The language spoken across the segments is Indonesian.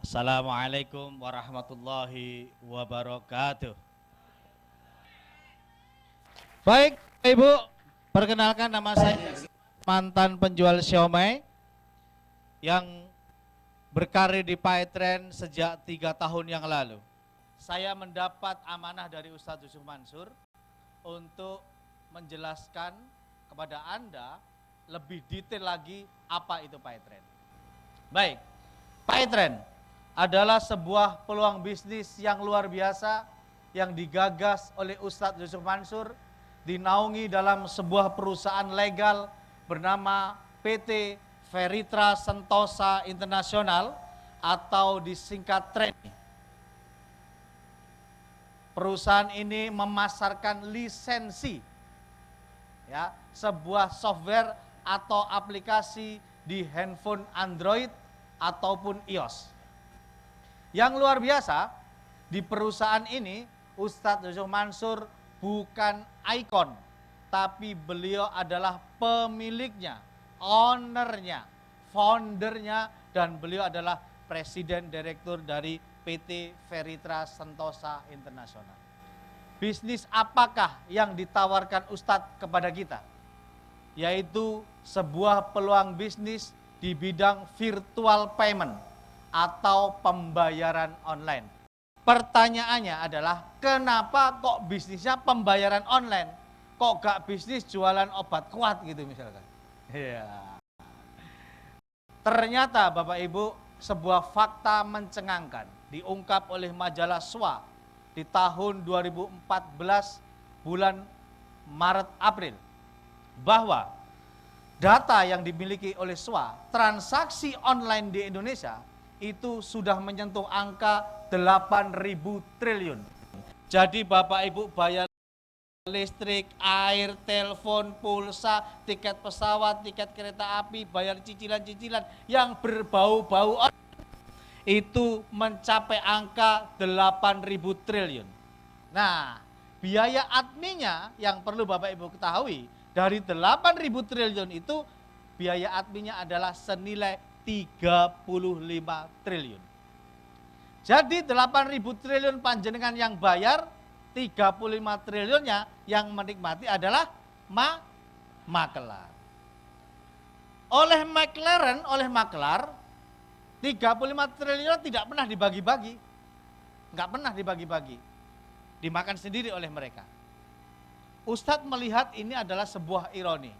Assalamualaikum warahmatullahi wabarakatuh. Baik, Ibu, perkenalkan nama saya mantan penjual siomay yang berkarir di Paitren sejak 3 tahun yang lalu. Saya mendapat amanah dari Ustadz Yusuf Mansur untuk menjelaskan kepada Anda lebih detail lagi apa itu Paitren. Baik, Paitren adalah sebuah peluang bisnis yang luar biasa yang digagas oleh Ustadz Yusuf Mansur, dinaungi dalam sebuah perusahaan legal bernama PT Veritra Sentosa Internasional atau disingkat TRENI. Perusahaan ini memasarkan lisensi, ya, sebuah software atau aplikasi di handphone Android ataupun iOS. Yang luar biasa, di perusahaan ini Ustadz Yusuf Mansur bukan ikon, tapi beliau adalah pemiliknya, ownernya, foundernya, dan beliau adalah presiden direktur dari PT Veritra Sentosa Internasional. Bisnis apakah yang ditawarkan Ustadz kepada kita? Yaitu sebuah peluang bisnis di bidang virtual payment atau pembayaran online. Pertanyaannya adalah, kenapa kok bisnisnya pembayaran online? Kok gak bisnis jualan obat kuat gitu misalkan? Ya. Ternyata Bapak Ibu, sebuah fakta mencengangkan diungkap oleh majalah SWA di tahun 2014 bulan Maret April, bahwa data yang dimiliki oleh SWA, transaksi online di Indonesia itu sudah menyentuh angka 8.000 triliun. Jadi Bapak Ibu bayar listrik, air, telepon, pulsa, tiket pesawat, tiket kereta api, bayar cicilan-cicilan yang berbau-bau itu mencapai angka 8.000 triliun. Nah, biaya adminnya yang perlu Bapak Ibu ketahui, dari 8.000 triliun itu biaya adminnya adalah senilai 35 triliun. Jadi 8.000 triliun panjenengan yang bayar, 35 triliunnya yang menikmati adalah makelar. Oleh maklar, 35 triliun tidak pernah dibagi-bagi. Enggak pernah dibagi-bagi. Dimakan sendiri oleh mereka. Ustadz melihat ini adalah sebuah ironi.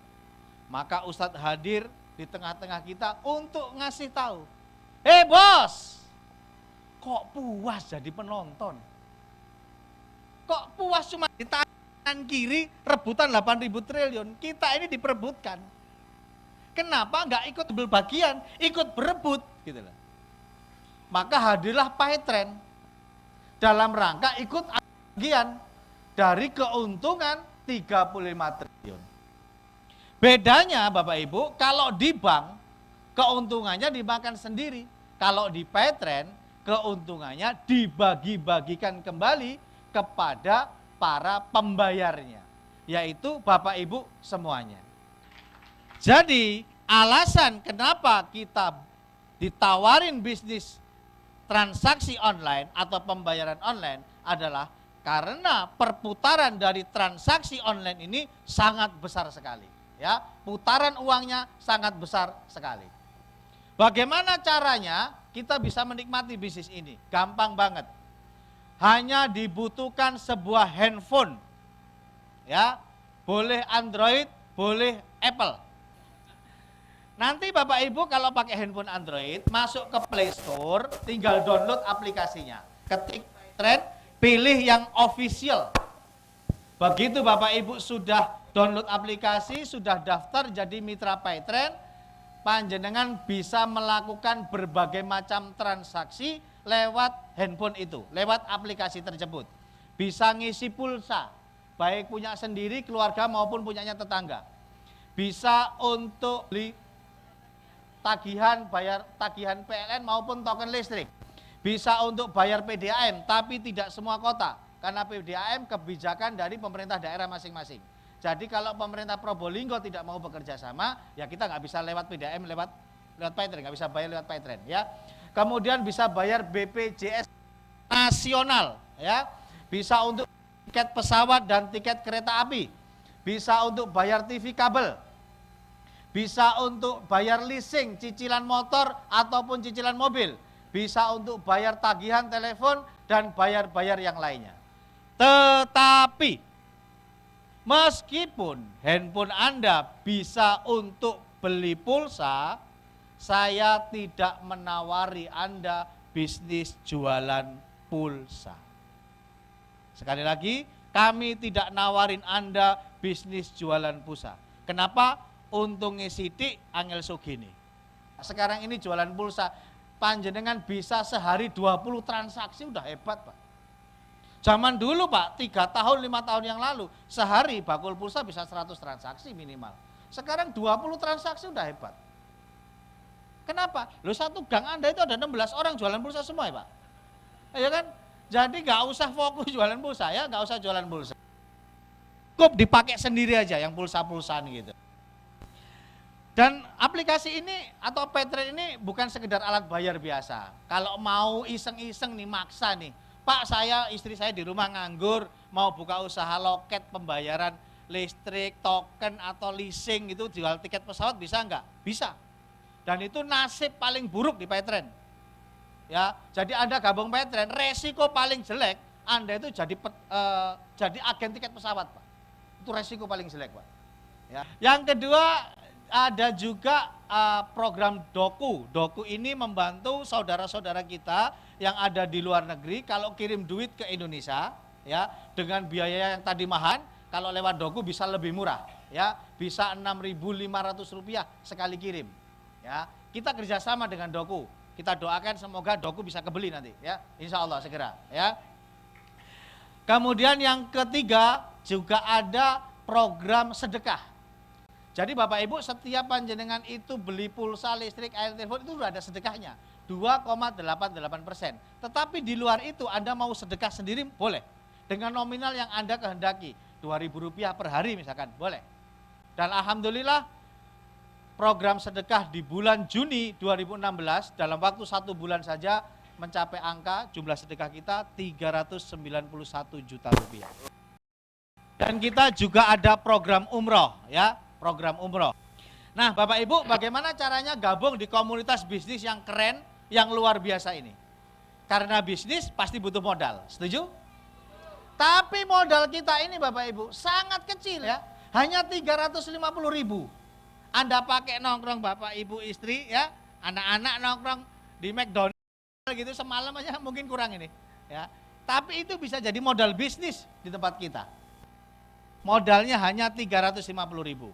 Maka Ustadz hadir di tengah-tengah kita untuk ngasih tahu, bos, kok puas jadi penonton? Kok puas cuma di tangan kiri rebutan 8.000 triliun, kita ini diperebutkan. Kenapa nggak ikut berbagian, ikut berebut gitu loh. Maka hadirlah Paitren dalam rangka ikut bagian dari keuntungan 35 triliun. Bedanya Bapak Ibu, kalau di bank keuntungannya dimakan sendiri. Kalau di Paitren keuntungannya dibagi-bagikan kembali kepada para pembayarnya, yaitu Bapak Ibu semuanya. Jadi alasan kenapa kita ditawarin bisnis transaksi online atau pembayaran online adalah karena perputaran dari transaksi online ini sangat besar sekali. Ya, putaran uangnya sangat besar sekali. Bagaimana caranya kita bisa menikmati bisnis ini? Gampang banget. Hanya dibutuhkan sebuah handphone. Ya, boleh Android, boleh Apple. Nanti Bapak Ibu kalau pakai handphone Android, masuk ke Play Store, tinggal download aplikasinya. Ketik Paitren, pilih yang official. Begitu Bapak Ibu sudah download aplikasi, sudah daftar jadi mitra Paitren, panjenengan bisa melakukan berbagai macam transaksi lewat handphone itu, lewat aplikasi tersebut. Bisa ngisi pulsa, baik punya sendiri, keluarga maupun punyanya tetangga. Bisa untuk beli tagihan, bayar tagihan PLN maupun token listrik. Bisa untuk bayar PDAM, tapi tidak semua kota, karena PDAM kebijakan dari pemerintah daerah masing-masing. Jadi kalau pemerintah Probolinggo tidak mau bekerja sama, ya kita nggak bisa lewat PDAM, lewat Paitren, nggak bisa bayar lewat Paitren, ya. kemudian bisa bayar BPJS nasional, ya, bisa untuk tiket pesawat dan tiket kereta api, bisa untuk bayar TV kabel, bisa untuk bayar leasing, cicilan motor ataupun cicilan mobil, bisa untuk bayar tagihan telepon dan bayar-bayar yang lainnya. Tetapi meskipun handphone Anda bisa untuk beli pulsa, saya tidak menawari Anda bisnis jualan pulsa. Sekali lagi, kami tidak nawarin Anda bisnis jualan pulsa. Kenapa? Untungnya sidik angel sugini. Sekarang ini jualan pulsa, panjenengan bisa sehari 20 transaksi, udah hebat Pak. Zaman dulu Pak, 3 tahun, 5 tahun yang lalu, sehari bakul pulsa bisa 100 transaksi minimal. Sekarang 20 transaksi udah hebat. Kenapa? Loh, satu gang Anda itu ada 16 orang jualan pulsa semua ya Pak. Ya kan? Jadi nggak usah fokus jualan pulsa ya, nggak usah jualan pulsa. Cukup dipakai sendiri aja yang pulsa-pulsaan gitu. Dan aplikasi ini atau Paytrade ini bukan sekedar alat bayar biasa. Kalau mau iseng-iseng nih, maksa nih, Pak, istri saya di rumah nganggur, mau buka usaha loket pembayaran listrik, token atau leasing gitu, jual tiket pesawat bisa nggak? Bisa. Dan itu nasib paling buruk di Paytrade. Ya, jadi Anda gabung Paytrade, resiko paling jelek Anda itu jadi agen tiket pesawat, Pak. Itu resiko paling jelek, Pak. Ya. Yang kedua, ada juga program Doku. Doku ini membantu saudara-saudara kita yang ada di luar negeri kalau kirim duit ke Indonesia, ya, dengan biaya yang tadi mahal, kalau lewat Doku bisa lebih murah, ya, bisa Rp6.500 sekali kirim. Ya, kita kerjasama dengan Doku. Kita doakan semoga Doku bisa kebeli nanti, ya, insya Allah segera, ya. Kemudian yang ketiga juga ada program sedekah. Jadi Bapak Ibu, setiap panjenengan itu beli pulsa, listrik, air, telepon itu sudah ada sedekahnya 2,88%. Tetapi di luar itu Anda mau sedekah sendiri boleh, dengan nominal yang Anda kehendaki, Rp2.000 per hari misalkan, boleh. Dan alhamdulillah program sedekah di bulan Juni 2016 dalam waktu 1 bulan saja mencapai angka jumlah sedekah kita Rp391 juta. Dan kita juga ada program umroh, ya, program umroh. Nah Bapak Ibu, bagaimana caranya gabung di komunitas bisnis yang keren, yang luar biasa ini? Karena bisnis pasti butuh modal, setuju? Tapi modal kita ini Bapak Ibu sangat kecil ya, hanya 350.000. Anda pakai nongkrong Bapak Ibu istri ya, anak-anak nongkrong di McDonald gitu semalam aja mungkin kurang ini ya. Tapi itu bisa jadi modal bisnis di tempat kita. Modalnya hanya 350.000.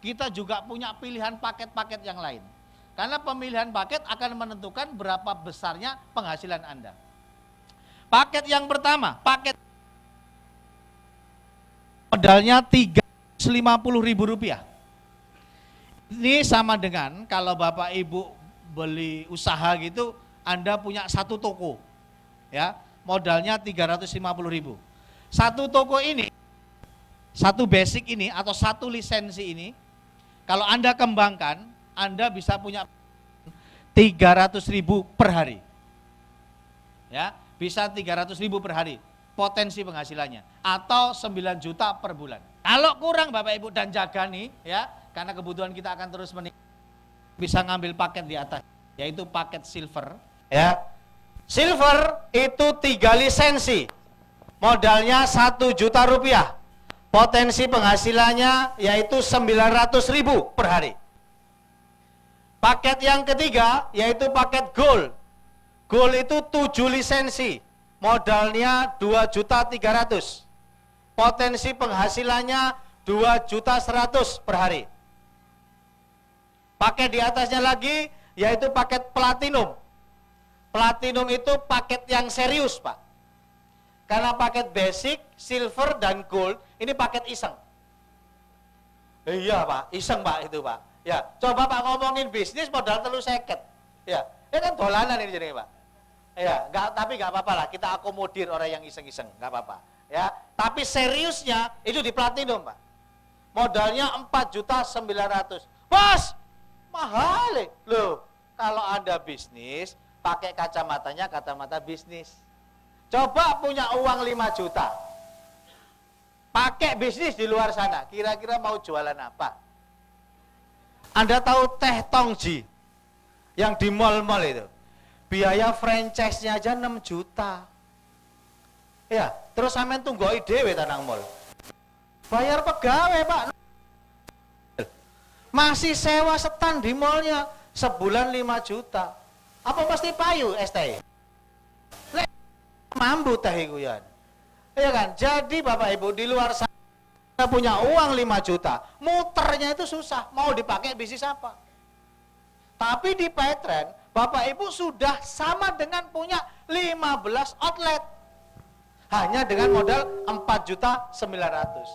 Kita juga punya pilihan paket-paket yang lain. Karena pemilihan paket akan menentukan berapa besarnya penghasilan Anda. Paket yang pertama, paket modalnya Rp350.000. Ini sama dengan kalau Bapak Ibu beli usaha gitu, Anda punya satu toko, ya, modalnya Rp350.000. Satu toko ini, satu basic ini atau satu lisensi ini, kalau Anda kembangkan, Anda bisa punya 300.000 per hari. Ya, bisa 300.000 per hari potensi penghasilannya atau 9 juta per bulan. Kalau kurang Bapak Ibu dan jaga nih ya, karena kebutuhan kita akan terus meningkat, bisa ngambil paket di atas, yaitu paket silver, ya. Silver itu 3 lisensi. Modalnya Rp1.000.000. Potensi penghasilannya yaitu 900.000 per hari. Paket yang ketiga yaitu paket gold. Gold itu 7 lisensi. Modalnya 2.300.000. Potensi penghasilannya 2.100.000 per hari. Paket di atasnya lagi yaitu paket platinum. Platinum itu paket yang serius, Pak. Karena paket basic, silver, dan gold, ini paket iseng. Iya Pak, iseng Pak itu Pak. Ya, coba Pak ngomongin bisnis modal 350. Ya, ini kan dolanan ini jadi Pak. Ya, tapi nggak apa-apa lah, kita akomodir orang yang iseng-iseng, nggak apa-apa. Ya, tapi seriusnya itu di platinum Pak. Modalnya 4.900.000. Bos, mahal loh. Kalau Anda bisnis pakai kacamatanya kacamata bisnis. Coba punya uang 5 juta, pakai bisnis di luar sana, kira-kira mau jualan apa? Anda tahu teh Tongji yang di mall-mall itu, biaya franchise-nya aja 6 juta. Ya, terus sampean tunggoi dhewe tanang mall. Bayar pegawai, Pak. Masih sewa setan di mallnya sebulan 5 juta. Apa pasti payu STI? Lek mambu teh iku ya. Iya kan? Jadi Bapak Ibu di luar sana punya uang 5 juta, muternya itu susah. Mau dipakai bisnis apa? Tapi di Paytrend, Bapak Ibu sudah sama dengan punya 15 outlet. Hanya dengan modal 4.900.000.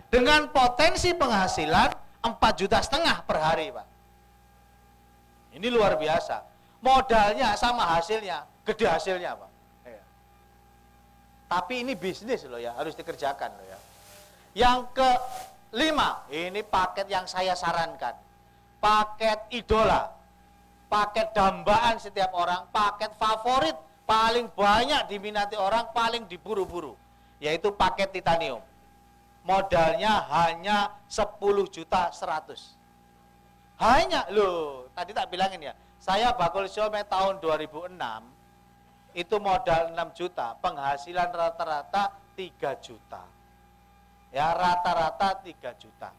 Dengan potensi penghasilan 4,5 juta per hari, Pak. Ini luar biasa. Modalnya sama hasilnya, gede hasilnya, Pak. Ya. Tapi ini bisnis loh ya, harus dikerjakan loh ya. Yang kelima, ini paket yang saya sarankan. Paket idola. Paket dambaan setiap orang, paket favorit, paling banyak diminati orang, paling diburu-buru, yaitu paket titanium. Modalnya hanya 10.100.000. Hanya, loh, tadi tak bilangin ya, saya bakul siomay tahun 2006, itu modal 6 juta, penghasilan rata-rata 3 juta. Ya, rata-rata 3 juta.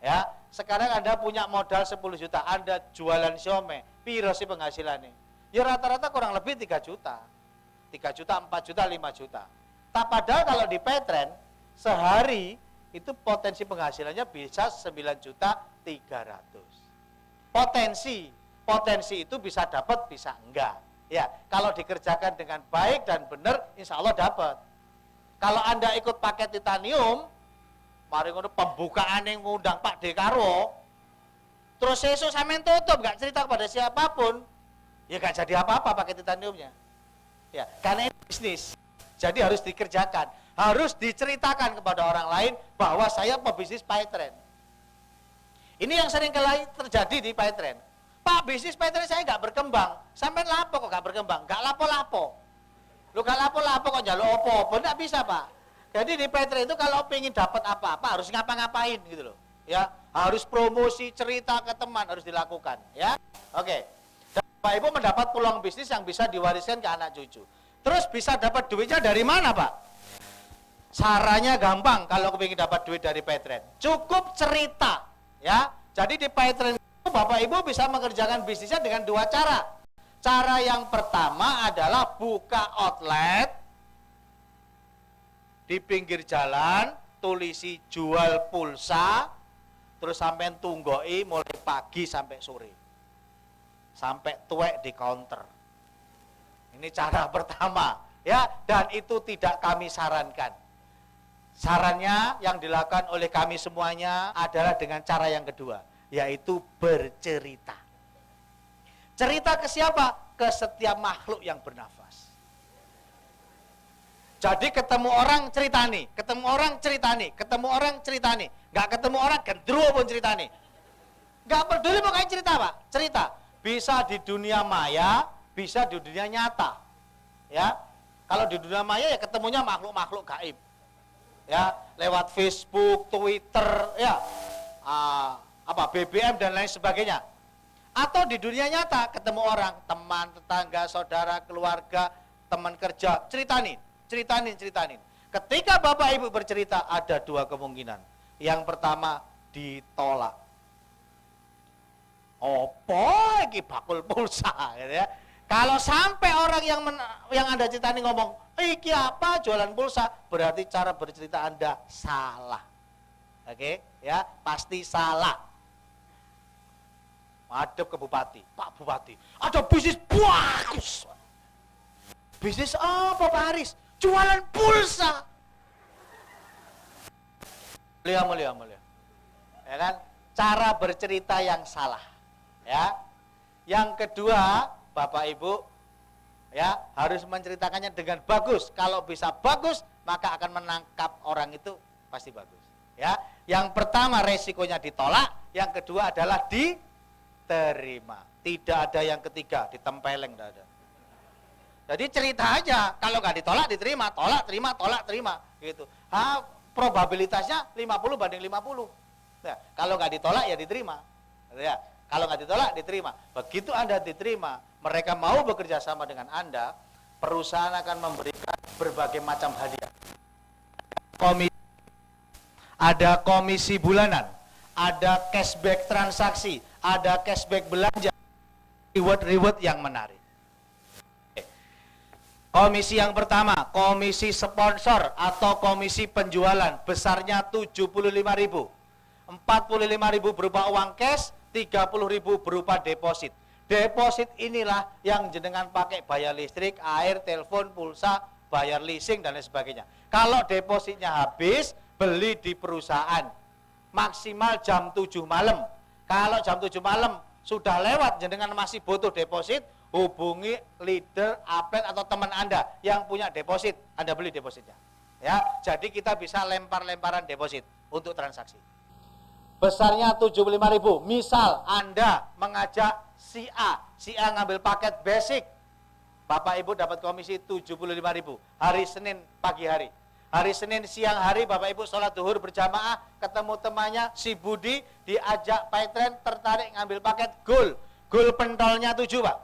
Ya, sekarang Anda punya modal 10 juta, Anda jualan siomay, piro sih penghasilannya? Ya rata-rata kurang lebih 3 juta. 3 juta, 4 juta, 5 juta. Tak padahal kalau di Paytrend, sehari itu potensi penghasilannya bisa 9.300.000. Potensi itu bisa dapat, bisa enggak. Ya, kalau dikerjakan dengan baik dan benar, insya Allah dapat. Kalau Anda ikut paket titanium, mari ngono pembukaan yang ngundang Pak Dekaro, terus esok sampean tutup, nggak cerita kepada siapapun, ya nggak jadi apa-apa paket titaniumnya. Ya, karena ini bisnis, jadi harus dikerjakan, harus diceritakan kepada orang lain bahwa saya pebisnis Paytrend. Ini yang sering kali terjadi di Paytrend. Pak, bisnis Paytrend saya nggak berkembang, sampean lapo kok nggak berkembang? Nggak lapo-lapo. Lu nggak lapo-lapo kok jaluk opo-opo, nggak bisa Pak. Jadi di Paytrend itu kalau pengen dapat apa-apa harus ngapa-ngapain gitu loh. Ya, harus promosi, cerita ke teman harus dilakukan. Ya, oke. Bapak Ibu mendapat peluang bisnis yang bisa diwariskan ke anak cucu. Terus bisa dapat duitnya dari mana, Pak? Caranya gampang kalau kepingin dapat duit dari Paytrend. Cukup cerita, ya. Jadi di Paytrend itu Bapak Ibu bisa mengerjakan bisnisnya dengan 2 cara. Cara yang pertama adalah buka outlet di pinggir jalan, tulisi jual pulsa, terus sampai tunggoi mulai pagi sampai sore. Sampai tuwek di counter. Ini cara pertama, ya, dan itu tidak kami sarankan. Sarannya yang dilakukan oleh kami semuanya adalah dengan cara yang kedua, yaitu bercerita. Cerita ke siapa? Ke setiap makhluk yang bernafas. Jadi ketemu orang cerita nih, ketemu orang cerita nih, ketemu orang cerita nih, nggak ketemu orang gendruwo pun cerita nih. Nggak peduli pokoknya cerita, Pak, cerita. Bisa di dunia maya, bisa di dunia nyata. Ya, kalau di dunia maya ya ketemunya makhluk-makhluk gaib. Ya, lewat Facebook, Twitter, ya, BBM dan lain sebagainya. Atau di dunia nyata ketemu orang, teman, tetangga, saudara, keluarga, teman kerja, ceritanin. Ketika Bapak Ibu bercerita ada 2 kemungkinan. Yang pertama ditolak. Opo iki bakul pulsa gitu ya. Kalau sampai orang yang Anda ceritani ngomong, iki apa jualan pulsa, berarti cara bercerita Anda salah. Oke, ya, pasti salah. Madep ke Bupati, Pak Bupati, ada bisnis bagus. Bisnis apa Pak Haris? Jualan pulsa. Mulia. Ya kan? Cara bercerita yang salah. Ya. Yang kedua, Bapak Ibu, ya, harus menceritakannya dengan bagus. Kalau bisa bagus, maka akan menangkap orang itu pasti bagus. Ya. Yang pertama resikonya ditolak, yang kedua adalah diterima. Tidak ada yang ketiga, ditempeleng tidak ada. Jadi cerita aja, kalau nggak ditolak diterima, tolak terima gitu. Probabilitasnya 50 banding 50. Ya, kalau nggak ditolak ya diterima. Ya, kalau nggak ditolak diterima. Begitu Anda diterima, mereka mau bekerja sama dengan Anda, perusahaan akan memberikan berbagai macam hadiah. Ada komisi bulanan, ada cashback transaksi, ada cashback belanja, reward yang menarik. Komisi yang pertama, komisi sponsor atau komisi penjualan, besarnya 75.000. 45.000 berupa uang cash, 30.000 berupa deposit. Deposit inilah yang jenengan pakai bayar listrik, air, telepon, pulsa, bayar leasing dan lain sebagainya. Kalau depositnya habis, beli di perusahaan. Maksimal jam 7 malam. Kalau jam 7 malam sudah lewat, jenengan masih butuh deposit, hubungi leader, aplet atau teman Anda yang punya deposit, Anda beli depositnya. Ya, jadi kita bisa lempar-lemparan deposit untuk transaksi. Besarnya 75.000. Misal Anda mengajak si A ngambil paket basic, Bapak Ibu dapat komisi 75.000. Hari Senin pagi hari. Hari Senin siang hari Bapak Ibu sholat duhur berjamaah, ketemu temannya si Budi, diajak Paitren, tertarik ngambil paket gold. Gold pentolnya 7, Pak.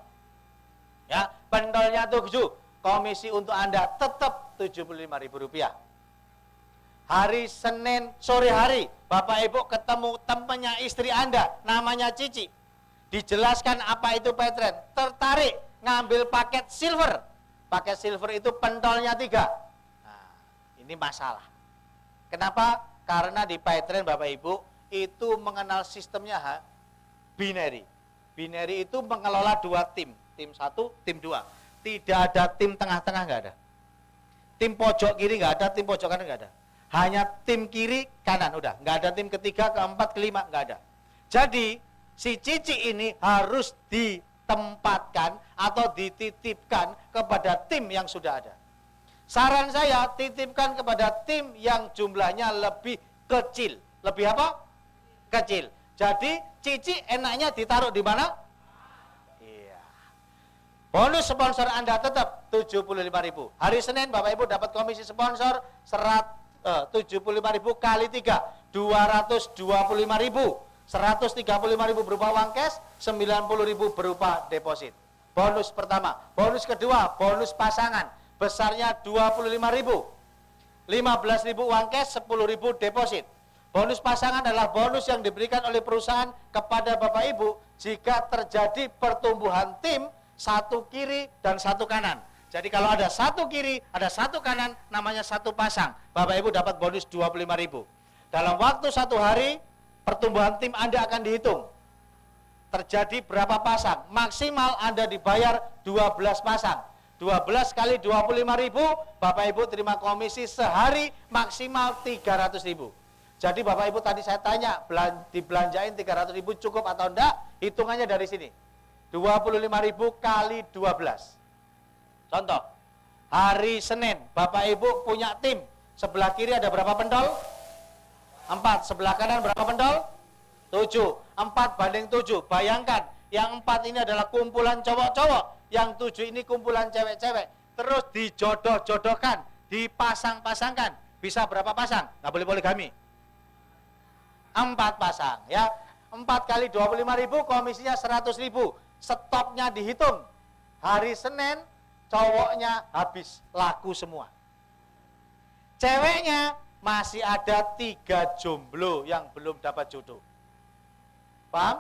Ya, pentolnya 7. Komisi untuk Anda tetap Rp75.000. Hari Senin sore hari Bapak Ibu ketemu temannya istri Anda, namanya Cici. Dijelaskan apa itu Paitren, tertarik ngambil paket silver. Paket silver itu pentolnya 3. Nah, ini masalah. Kenapa? Karena di Paitren Bapak Ibu itu mengenal sistemnya binary. Binary itu mengelola 2 tim. Tim 1, tim 2. Tidak ada tim tengah-tengah, nggak ada. Tim pojok kiri nggak ada, tim pojok kanan nggak ada. Hanya tim kiri, kanan, udah. Nggak ada tim ketiga, keempat, kelima, nggak ada. Jadi, si Cici ini harus ditempatkan atau dititipkan kepada tim yang sudah ada. Saran saya, titipkan kepada tim yang jumlahnya lebih kecil. Lebih apa? Kecil. Jadi, Cici enaknya ditaruh di mana? Bonus sponsor Anda tetap 75.000. Hari Senin Bapak Ibu dapat komisi sponsor 75.000 kali 3, 225.000. 135.000 berupa uang cash, 90.000 berupa deposit. Bonus pertama. Bonus kedua, bonus pasangan. Besarnya 25.000. 15.000 uang cash, 10.000 deposit. Bonus pasangan adalah bonus yang diberikan oleh perusahaan kepada Bapak Ibu jika terjadi pertumbuhan tim, 1 kiri dan 1 kanan. Jadi kalau ada 1 kiri, ada 1 kanan, namanya 1 pasang. Bapak Ibu dapat bonus 25.000. Dalam waktu 1 hari, pertumbuhan tim Anda akan dihitung. Terjadi berapa pasang? Maksimal Anda dibayar 12 pasang. 12 kali 25.000, Bapak Ibu terima komisi sehari maksimal 300.000. Jadi Bapak Ibu tadi saya tanya, dibelanjain 300.000 cukup atau enggak? Hitungannya dari sini. 25.000 kali 12. Contoh, hari Senin Bapak Ibu punya tim. Sebelah kiri ada berapa pendol? 4. Sebelah kanan berapa pendol? 7. 4 banding 7. Bayangkan, yang 4 ini adalah kumpulan cowok-cowok, yang 7 ini kumpulan cewek-cewek. Terus dijodoh-jodohkan, dipasang-pasangkan. Bisa berapa pasang? Nggak boleh poligami. 4 pasang, ya. 4 kali 25.000, komisinya 100.000. Stoknya dihitung. Hari Senin cowoknya habis, laku semua. Ceweknya masih ada 3 jomblo yang belum dapat jodoh. Paham?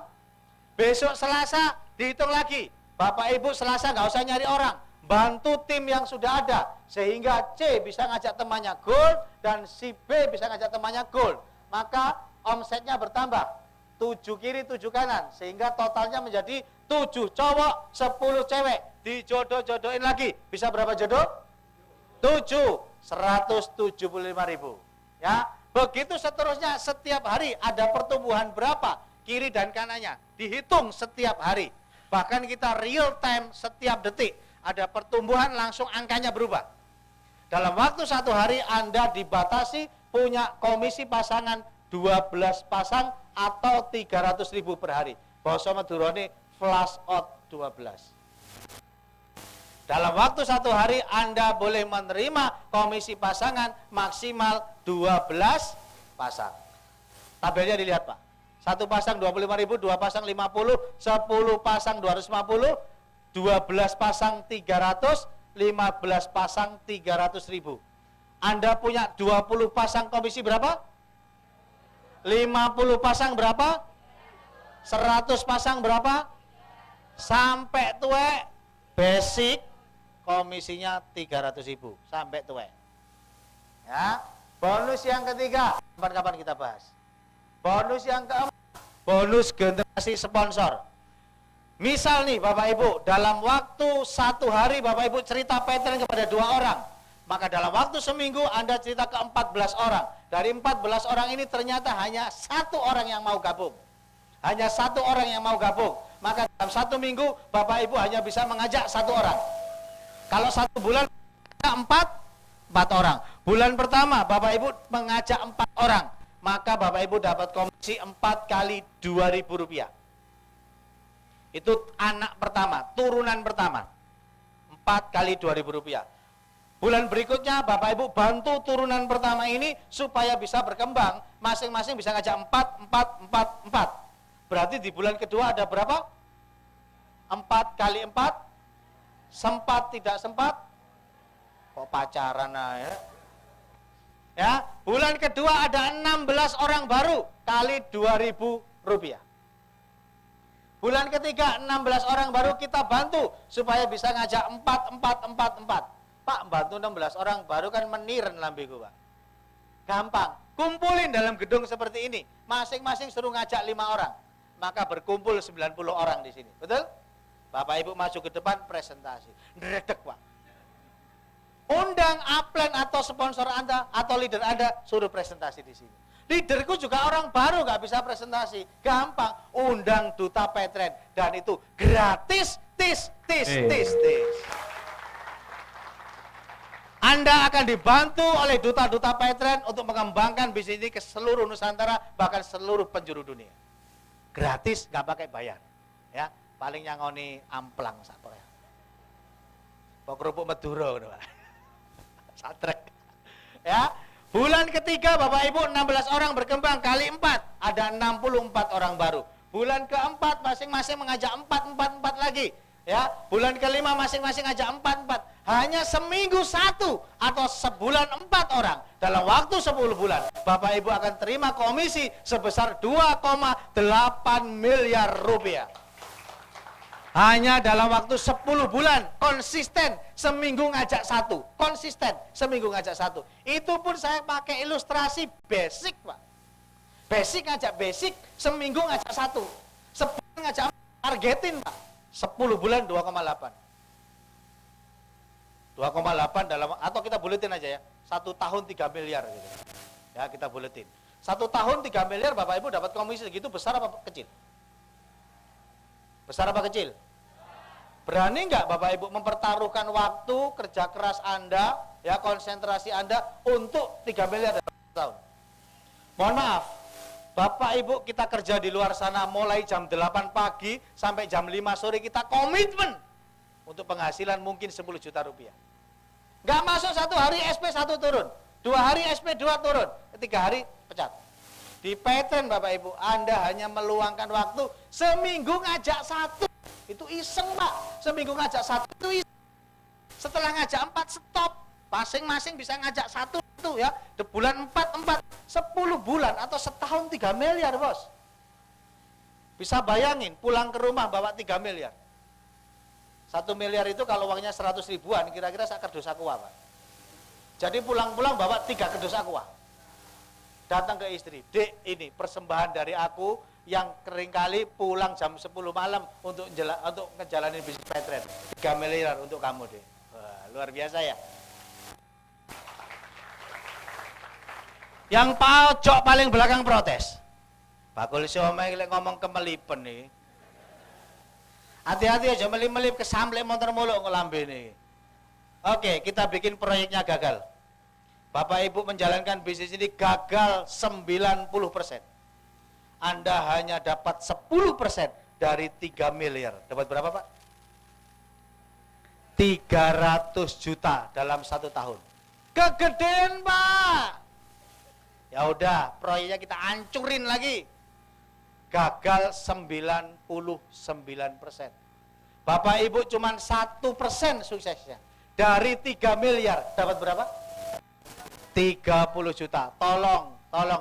Besok Selasa dihitung lagi. Bapak Ibu Selasa nggak usah nyari orang, bantu tim yang sudah ada sehingga C bisa ngajak temannya gold dan si B bisa ngajak temannya gold. Maka omsetnya bertambah. 7 kiri 7 kanan sehingga totalnya menjadi 7 cowok 10 cewek, dijodoh-jodohin lagi. Bisa berapa jodoh? 7, 175.000. Ya, begitu seterusnya. Setiap hari ada pertumbuhan berapa kiri dan kanannya, dihitung setiap hari. Bahkan kita real time setiap detik ada pertumbuhan, langsung angkanya berubah. Dalam waktu 1 hari Anda dibatasi punya komisi pasangan 12 pasang atau 300.000 per hari. Basa Madurane flush out 12. Dalam waktu 1 hari Anda boleh menerima komisi pasangan maksimal 12 pasang. Tabelnya dilihat Pak. 1 pasang 25.000, 2 pasang 50, 10 pasang 250, 12 pasang 300, 15 pasang 300.000. Anda punya 20 pasang komisi berapa? 50 pasang berapa? 100 pasang berapa? Sampai tuwek basic komisinya 300.000 sampai tuwek. Ya. Bonus yang ketiga, kapan-kapan kita bahas. Bonus yang keempat, bonus generasi sponsor. Misal nih Bapak Ibu, dalam waktu 1 hari Bapak Ibu cerita pattern kepada 2 orang. Maka dalam waktu seminggu Anda cerita ke 14 orang. Dari 14 orang ini ternyata hanya 1 orang yang mau gabung. Hanya 1 orang yang mau gabung. Maka dalam 1 minggu Bapak Ibu hanya bisa mengajak 1 orang. Kalau 1 bulan 4 orang. Bulan pertama Bapak Ibu mengajak 4 orang. Maka Bapak Ibu dapat komisi 4 kali Rp2.000. Itu anak pertama, turunan pertama. 4 kali Rp2.000. Bulan berikutnya Bapak Ibu bantu turunan pertama ini supaya bisa berkembang. Masing-masing bisa ngajak 4. Berarti di bulan kedua ada berapa? 4 kali 4. Sempat tidak sempat? Kok pacaran ya? Ya, bulan kedua ada 16 orang baru kali Rp2.000. Bulan ketiga 16 orang baru kita bantu supaya bisa ngajak 4. Pak, bantu 16 orang baru kan meniren lambeku Pak. Gampang, kumpulin dalam gedung seperti ini. Masing-masing suruh ngajak 5 orang. Maka berkumpul 90 orang di sini. Betul? Bapak Ibu maju ke depan presentasi. Ndredeg Pak. Undang upline atau sponsor Anda atau leader Anda suruh presentasi di sini. Leaderku juga orang baru nggak bisa presentasi. Gampang, undang duta Petren dan itu gratis. Tis. Anda akan dibantu oleh duta-duta Petren untuk mengembangkan bisnis ini ke seluruh Nusantara, bahkan seluruh penjuru dunia. Gratis, nggak pakai bayar. Ya, paling nyangoni amplang sapo ya. Kok kerupuk Madura ngono, Pak. Satrek. Ya, bulan ketiga Bapak Ibu 16 orang berkembang kali 4, ada 64 orang baru. Bulan keempat masing-masing mengajak 4 lagi. Ya, bulan kelima masing-masing ngajak 4. Hanya seminggu 1 atau sebulan 4 orang. Dalam waktu 10 bulan, Bapak Ibu akan terima komisi sebesar 2,8 miliar rupiah. Hanya dalam waktu 10 bulan, konsisten, seminggu ngajak 1. Konsisten, seminggu ngajak 1. Itu pun saya pakai ilustrasi basic, Pak. Basic ngajak basic, seminggu ngajak 1. Sebulan ngajak targetin, Pak. 10 bulan 2,8. 2,8 dalam, atau kita buletin aja ya, 1 tahun 3 miliar gitu. Ya, kita buletin. 1 tahun 3 miliar Bapak Ibu dapat komisi segitu, besar apa kecil? Besar apa kecil? Berani nggak Bapak Ibu mempertaruhkan waktu, kerja keras Anda, ya konsentrasi Anda untuk 3 miliar dalam 1 tahun? Mohon maaf, Bapak Ibu kita kerja di luar sana mulai jam 8 pagi sampai jam 5 sore kita komitmen untuk penghasilan mungkin 10 juta rupiah. Nggak masuk 1 hari SP 1 turun, 2 hari SP 2 turun, 3 hari pecat. Di Petren Bapak Ibu, Anda hanya meluangkan waktu seminggu ngajak 1. Itu iseng Pak, seminggu ngajak 1 itu iseng. Setelah ngajak 4 stop, masing-masing bisa ngajak 1 ya. Di bulan 4, 10 bulan atau setahun 3 miliar bos. Bisa bayangin pulang ke rumah bawa 3 miliar. 1 miliar itu kalau uangnya 100 ribuan, kira-kira sak kerdus aqua Pak. Jadi pulang-pulang bawa 3 kerdus aqua. Datang ke istri, Dek ini persembahan dari aku yang keringkali pulang jam 10 malam untuk ngejalanin bisnis Petren. 3 miliar untuk kamu Dek. Wah, luar biasa ya. Yang pojok paling belakang protes. Bakul siomay ngomong kemelipen nih. Hati-hati aja melip-melip kesamlek motor muluk ngelambe nih. Oke, kita bikin proyeknya gagal. Bapak Ibu menjalankan bisnis ini gagal 90%. Anda hanya dapat 10% dari 3 miliar. Dapat berapa Pak? 300 juta dalam 1 tahun. Kegedean Pak. Ya udah, proyeknya kita hancurin lagi. Gagal 99%. Bapak Ibu cuman 1% suksesnya. Dari 3 miliar dapat berapa? 30 juta. Tolong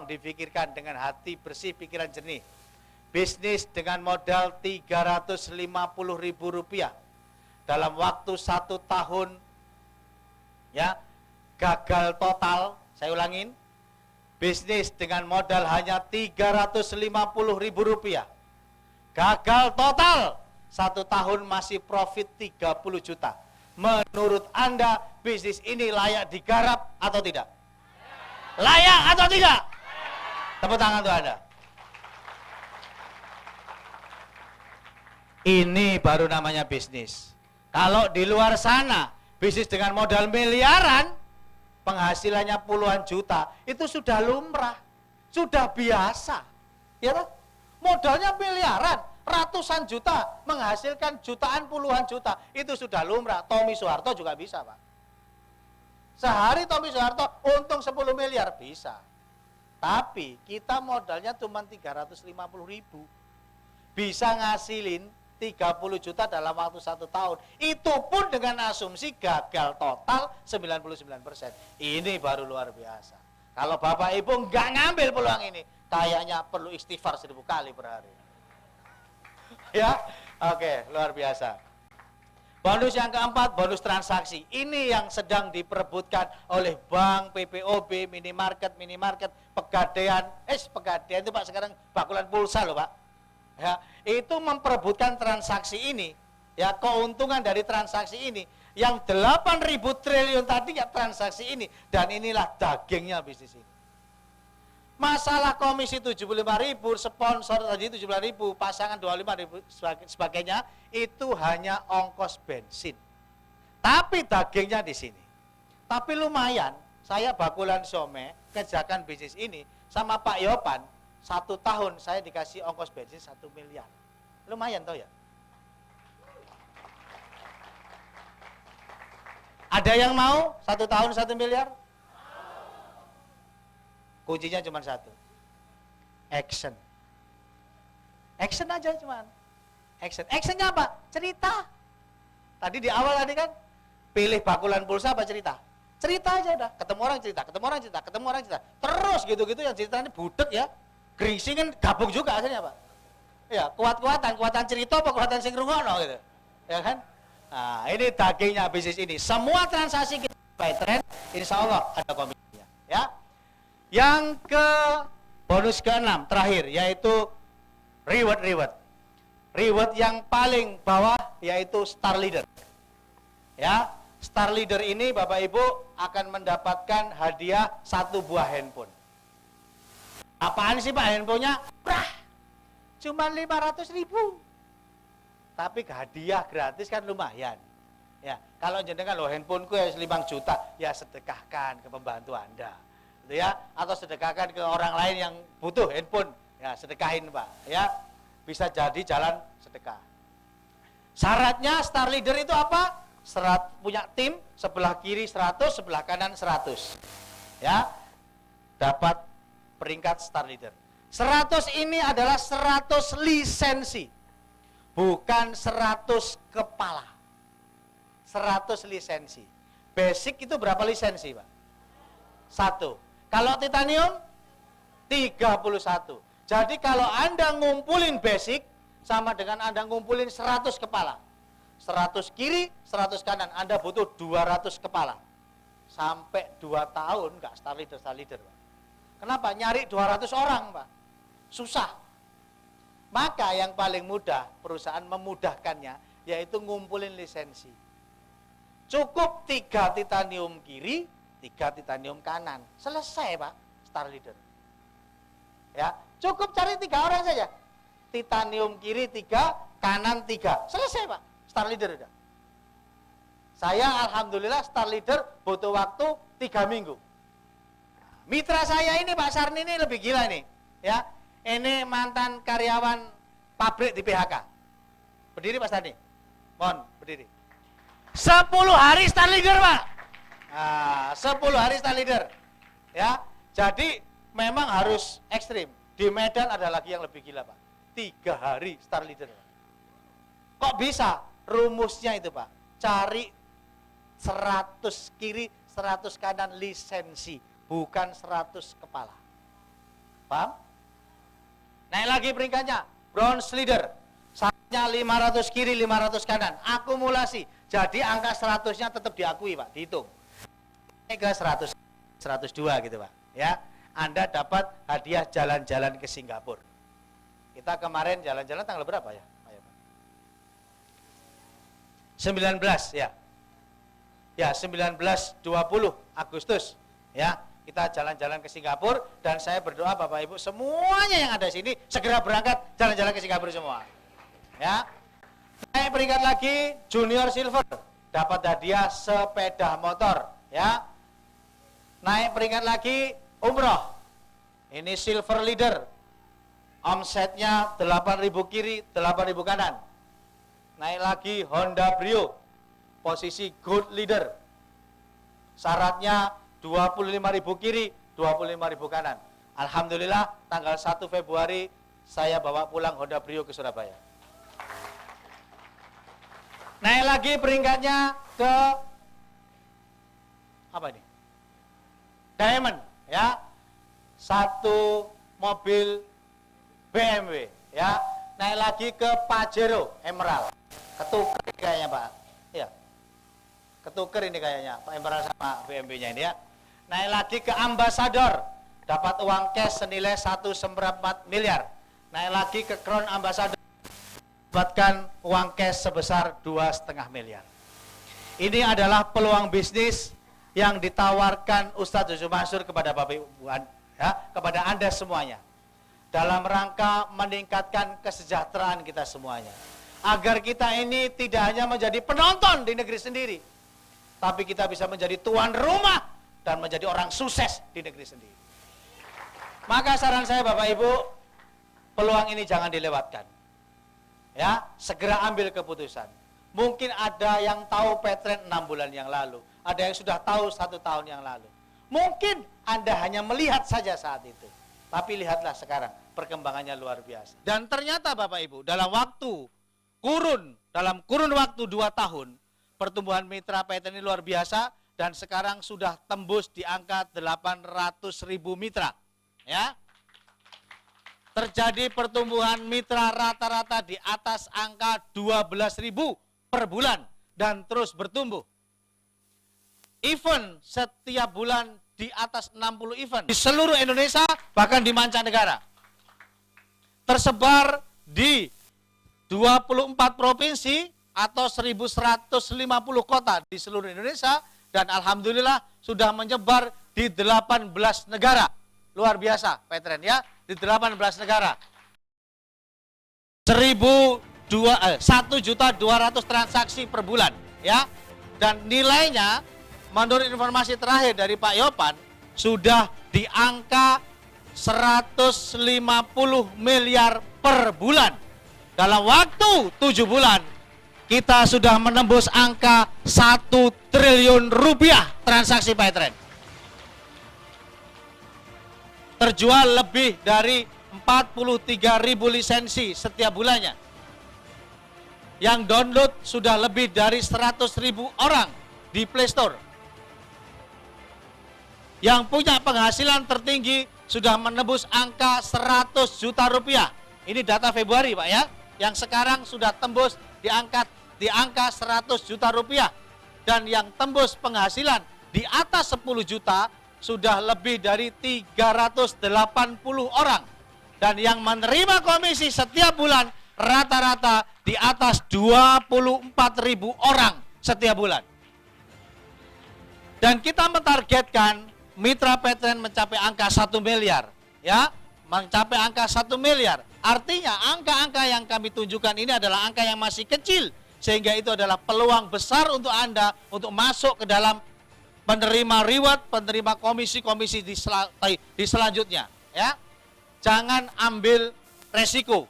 dipikirkan dengan hati bersih, pikiran jernih. Bisnis dengan modal Rp350.000 dalam waktu 1 tahun, ya, gagal total. Saya ulangin, bisnis dengan modal hanya Rp350.000, gagal total 1 tahun masih profit 30 juta. Menurut Anda bisnis ini layak digarap atau tidak? Layak atau tidak? Tepuk tangan untuk Anda. Ini baru namanya bisnis. Kalau di luar sana, bisnis dengan modal miliaran, penghasilannya puluhan juta, itu sudah lumrah, sudah biasa. Ya kan? Modalnya miliaran, ratusan juta, menghasilkan jutaan, puluhan juta, itu sudah lumrah. Tommy Soeharto juga bisa Pak. Sehari Tommy Soeharto untung 10 miliar, bisa. Tapi kita modalnya cuma 350.000. Bisa ngasilin 30 juta dalam waktu 1 tahun. Itu pun dengan asumsi gagal total 99%. Ini baru luar biasa. Kalau Bapak Ibu nggak ngambil peluang ini, kayaknya perlu istighfar 1000 kali per hari. Ya, oke, luar biasa. Bonus yang keempat, bonus transaksi. Ini yang sedang diperebutkan oleh bank, PPOB, minimarket, Pegadaian. Pegadaian itu Pak sekarang bakulan pulsa loh Pak. Ya, itu memperebutkan transaksi ini. Ya, keuntungan dari transaksi ini yang 8.000 triliun tadi ya transaksi ini, dan inilah dagingnya bisnis ini. Masalah komisi 75.000, sponsor tadi 17.000, pasangan 25.000 sebagainya, itu hanya ongkos bensin. Tapi dagingnya di sini. Tapi lumayan, saya bakulan some kerjakan bisnis ini sama Pak Yopan, 1 tahun saya dikasih ongkos bensin 1 miliar. Lumayan toh ya. Ada yang mau 1 tahun 1 miliar? Kuncinya cuma 1. Action. Action aja cuman. Action. Actionnya apa? Cerita. Tadi di awal tadi kan, pilih bakulan pulsa apa cerita? Cerita aja udah. Ketemu orang cerita, ketemu orang cerita, ketemu orang cerita. Terus gitu-gitu yang ceritanya budek ya. Geringsing kan gabung juga akhirnya Pak. Ya, kuatan cerita apa kuatan sing rungokno gitu. Ya kan? Nah, ini dagingnya bisnis ini. Semua transaksi kita by trend, insya Allah ada komisinya. Ya. Yang ke bonus ke-6 terakhir yaitu reward. Reward yang paling bawah yaitu Star Leader. Ya, Star Leader ini Bapak Ibu akan mendapatkan hadiah 1 buah handphone. Apaan sih Pak handphonenya? Cuma 500.000. Tapi hadiah gratis kan lumayan. Ya, kalau jenengan loh handphoneku ya 5 juta, ya sedekahkan ke pembantu Anda. Gitu ya, atau sedekahkan ke orang lain yang butuh handphone, ya sedekahin Pak, ya. Bisa jadi jalan sedekah. Syaratnya Star Leader itu apa? Punya tim, sebelah kiri 100, sebelah kanan 100. Ya. Dapat peringkat Star Leader. 100 ini adalah 100 lisensi. Bukan 100 kepala. 100 lisensi. Basic itu berapa lisensi, Pak? 1. Kalau titanium 31. Jadi kalau Anda ngumpulin basic sama dengan Anda ngumpulin 100 kepala. 100 kiri, 100 kanan, Anda butuh 200 kepala. Sampai 2 tahun enggak Star Leader, Pak. Kenapa? Nyari 200 orang, Pak. Susah. Maka yang paling mudah perusahaan memudahkannya yaitu ngumpulin lisensi. Cukup 3 titanium kiri, 3 titanium kanan. Selesai Pak, Star Leader. Ya, cukup cari 3 orang saja. Titanium kiri 3, kanan 3. Selesai Pak, Star Leader udah. Saya alhamdulillah Star Leader butuh waktu 3 minggu. Mitra saya ini Pak Sarni ini lebih gila nih. Ya, ini mantan karyawan pabrik di PHK. Berdiri Pak Stani. Mohon berdiri. 10 hari stand leader, Pak. Nah, 10 hari stand leader. Ya. Jadi memang harus ekstrim. Di Medan ada lagi yang lebih gila, Pak. 3 hari stand leader. Kok bisa? Rumusnya itu, Pak. Cari 100 kiri, 100 kanan lisensi, bukan 100 kepala. Paham? Naik lagi peringkatnya, bronze leader. Saatnya 500 kiri, 500 kanan. Akumulasi. Jadi angka 100-nya tetap diakui, Pak, dihitung. Ini ke 100, 102 gitu, Pak. Ya, Anda dapat hadiah jalan-jalan ke Singapura. Kita kemarin jalan-jalan tanggal berapa ya? 19 ya. Ya, 19-20 Agustus. Ya, kita jalan-jalan ke Singapura dan saya berdoa Bapak Ibu semuanya yang ada di sini segera berangkat jalan-jalan ke Singapura semua. Ya. Naik peringkat lagi junior silver, dapat hadiah sepeda motor, ya. Naik peringkat lagi umroh. Ini silver leader. Omsetnya 8.000 kiri, 8.000 kanan. Naik lagi Honda Brio, posisi gold leader. Syaratnya 25.000 kiri, 25.000 kanan. Alhamdulillah tanggal 1 Februari saya bawa pulang Honda Brio ke Surabaya. Naik lagi peringkatnya ke apa ini? Diamond, ya. 1 mobil BMW, ya. Naik lagi ke Pajero Emerald. Ketuker kayaknya, Pak. Iya. Ketuker ini kayaknya, Pak Emerald sama BMW-nya ini ya. Naik lagi ke Ambassador. Dapat uang cash senilai 1,4 miliar. Naik lagi ke Crown Ambassador. Dapatkan uang cash sebesar 2,5 miliar. Ini adalah peluang bisnis yang ditawarkan Ustadz Yusuf Mansur kepada Bapak Ibu, ya, kepada Anda semuanya. Dalam rangka meningkatkan kesejahteraan kita semuanya. Agar kita ini tidak hanya menjadi penonton di negeri sendiri, tapi kita bisa menjadi tuan rumah dan menjadi orang sukses di negeri sendiri. Maka saran saya Bapak Ibu, peluang ini jangan dilewatkan. Ya, segera ambil keputusan. Mungkin ada yang tahu Petren 6 bulan yang lalu, ada yang sudah tahu 1 tahun yang lalu. Mungkin Anda hanya melihat saja saat itu, tapi lihatlah sekarang, perkembangannya luar biasa. Dan ternyata Bapak Ibu, dalam kurun waktu 2 tahun, pertumbuhan mitra Petren ini luar biasa, dan sekarang sudah tembus di angka 800.000 mitra. Ya. Terjadi pertumbuhan mitra rata-rata di atas angka 12.000 per bulan dan terus bertumbuh. Event setiap bulan di atas 60 event di seluruh Indonesia, bahkan di mancanegara. Tersebar di 24 provinsi atau 1.150 kota di seluruh Indonesia, dan alhamdulillah sudah menyebar di 18 negara. Luar biasa, Petren ya. Di 18 negara. 1.200.000 transaksi per bulan, ya. Dan nilainya menurut informasi terakhir dari Pak Yopan sudah di angka 150 miliar per bulan. Dalam waktu 7 bulan kita sudah menembus angka 1 triliun rupiah transaksi Petren. Terjual lebih dari 43.000 lisensi setiap bulannya. Yang download sudah lebih dari 100.000 orang di Play Store. Yang punya penghasilan tertinggi sudah menembus angka 100 juta rupiah. Ini data Februari Pak ya. Yang sekarang sudah tembus di angka 100 juta rupiah. Dan yang tembus penghasilan di atas 10 juta sudah lebih dari 380 orang. Dan yang menerima komisi setiap bulan rata-rata di atas 24.000 orang setiap bulan. Dan kita mentargetkan mitra Petren mencapai angka 1 miliar. Ya, mencapai angka 1 miliar. Artinya angka-angka yang kami tunjukkan ini adalah angka yang masih kecil. Sehingga itu adalah peluang besar untuk Anda untuk masuk ke dalam penerima reward, penerima komisi-komisi di selanjutnya, ya. Jangan ambil resiko.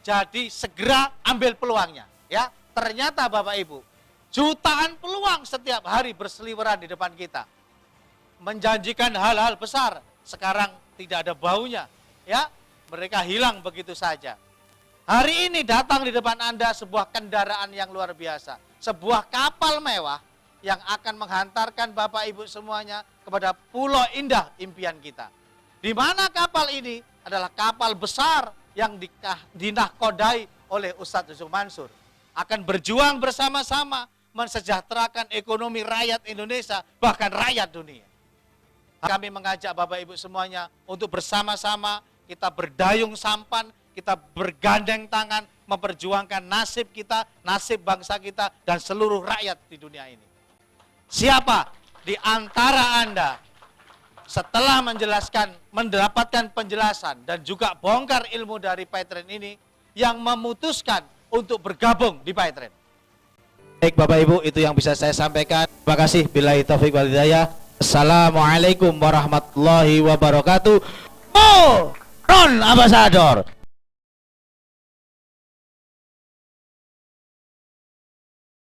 Jadi segera ambil peluangnya, ya. Ternyata Bapak Ibu, jutaan peluang setiap hari berseliweran di depan kita. Menjanjikan hal-hal besar, sekarang tidak ada baunya, ya. Mereka hilang begitu saja. Hari ini datang di depan Anda sebuah kendaraan yang luar biasa, sebuah kapal mewah yang akan menghantarkan Bapak Ibu semuanya kepada pulau indah impian kita. Di mana kapal ini adalah kapal besar yang dinahkodai oleh Ustadz Yusuf Mansur. Akan berjuang bersama-sama mensejahterakan ekonomi rakyat Indonesia, bahkan rakyat dunia. Kami mengajak Bapak Ibu semuanya untuk bersama-sama kita berdayung sampan, kita bergandeng tangan, memperjuangkan nasib kita, nasib bangsa kita, dan seluruh rakyat di dunia ini. Siapa di antara Anda setelah mendapatkan penjelasan dan juga bongkar ilmu dari Paitren ini yang memutuskan untuk bergabung di Paitren? Baik Bapak Ibu, itu yang bisa saya sampaikan. Terima kasih. Billahi taufiq wal hidayah. Assalamualaikum warahmatullahi wabarakatuh. Oh, non ambasador.